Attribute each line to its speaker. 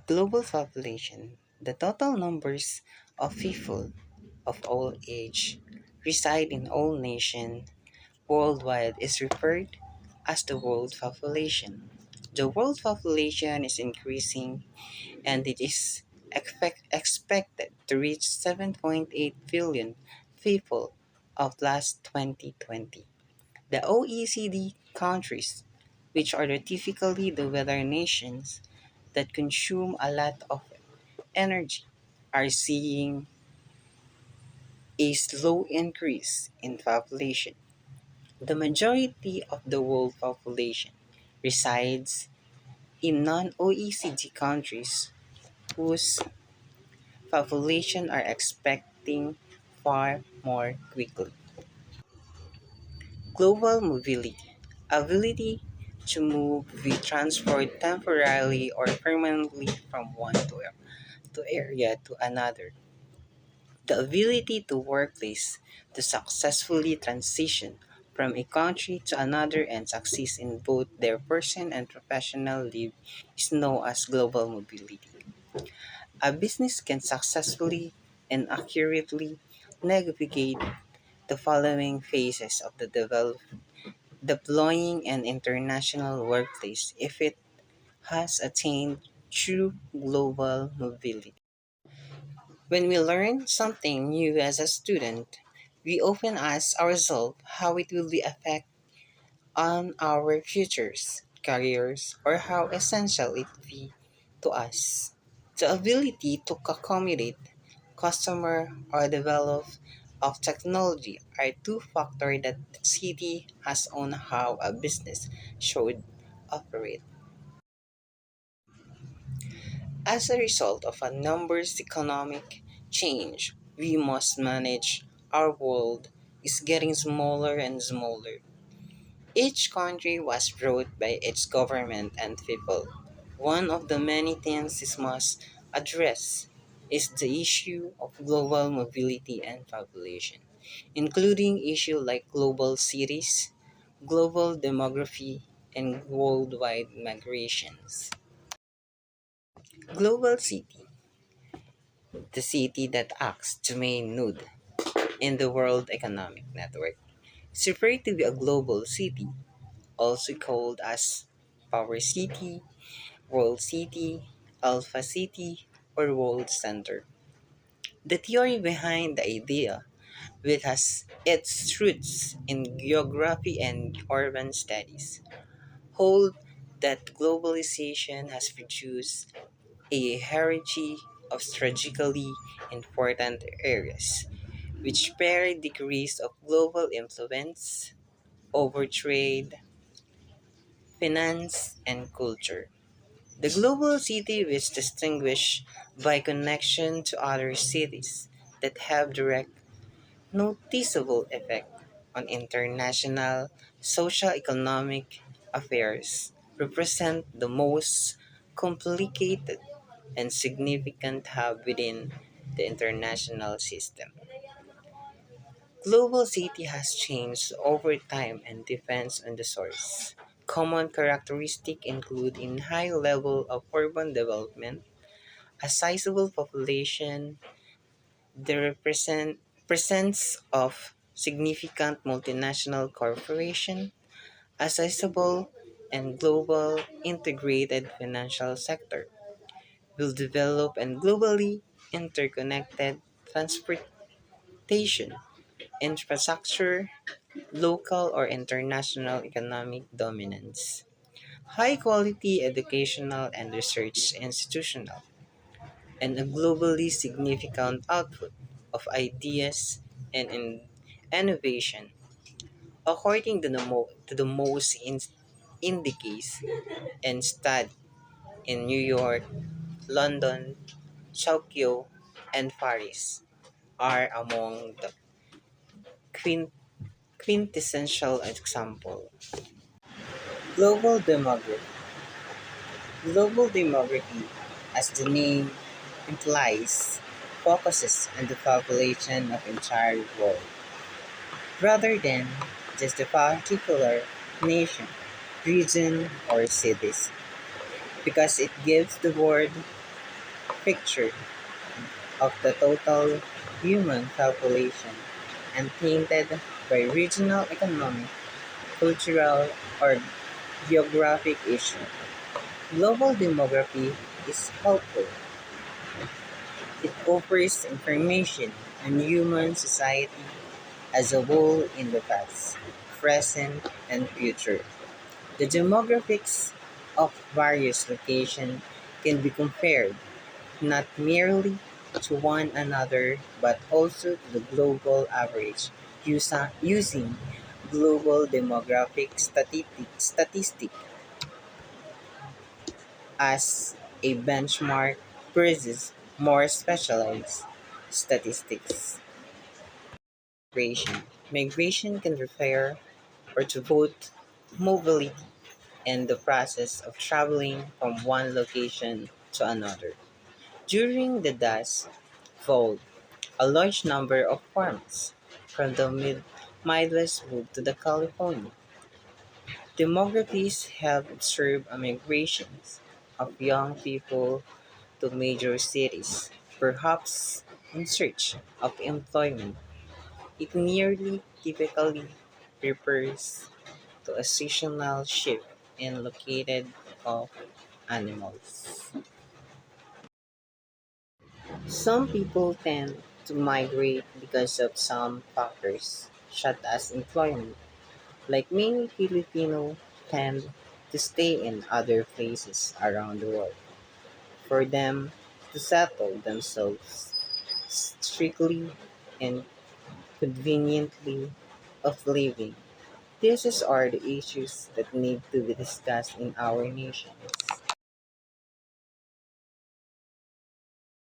Speaker 1: Global population, the total numbers of people of all age reside in all nations worldwide is referred as the world population. The world population is increasing and it is expected to reach 7.8 billion people of last 2020. The OECD countries, which are typically the weather nations that consume a lot of energy, are seeing a slow increase in population. The majority of the world population resides in non-OECD countries whose population are expecting far more quickly. Global mobility, ability to move with transport temporarily or permanently from one to area to another. The ability to workplace to successfully transition from a country to another and succeed in both their personal and professional life is known as global mobility. A business can successfully and accurately navigate the following phases of the deploying an international workplace if it has attained true global mobility. When we learn something new as a student, we often ask ourselves how it will be affect on our futures, careers, or how essential it will be to us. The ability to accommodate customer or develop of technology are two factors that the city has on how a business should operate. As a result of a numbers economic change, we must manage our world is getting smaller and smaller. Each country was brought by its government and people. One of the many things it must address is the issue of global mobility and population, including issues like global cities, global demography, and worldwide migrations. Global city, the city that acts to main node in the World Economic Network, is referred to be a global city, also called as Power City, World City, Alpha City, or World Center. The theory behind the idea, which has its roots in geography and urban studies, hold that globalization has produced a hierarchy of strategically important areas, which bear degrees of global influence over trade, finance, and culture. The global city is distinguished by connection to other cities that have direct, noticeable effect on international social-economic affairs, represent the most complicated and significant hub within the international system. Global city has changed over time and depends on the source. Common characteristics include in high level of urban development, a sizable population, the presence of significant multinational corporation, a sizable and global integrated financial sector, will develop and globally interconnected transportation, infrastructure, local or international economic dominance, high quality educational and research institutional, and a globally significant output of ideas and innovation. According to the most indices and study in New York, London, Tokyo, and Paris are among the quin- quintessential example. Global demography. Global demography, as the name implies, focuses on the population of entire world rather than just a particular nation, region, or cities, because it gives the word picture of the total human population and tainted by regional economic, cultural, or geographic issues. Global demography is helpful. It offers information on human society as a whole in the past, present, and future. The demographics of various locations can be compared not merely to one another but also to the global average using global demographic statistic as a benchmark versus more specialized statistics. Migration can refer or to both mobility and the process of traveling from one location to another. During the Dust Bowl, a large number of farmers from the Midwest moved to the California. Demographies have observed a migration of young people to major cities, perhaps in search of employment. It nearly typically refers to a seasonal shift in located of animals. Some people tend to migrate because of some factors, such as employment, like many Filipino tend to stay in other places around the world. For them to settle themselves strictly and conveniently of living. These are the issues that need to be discussed in our nation.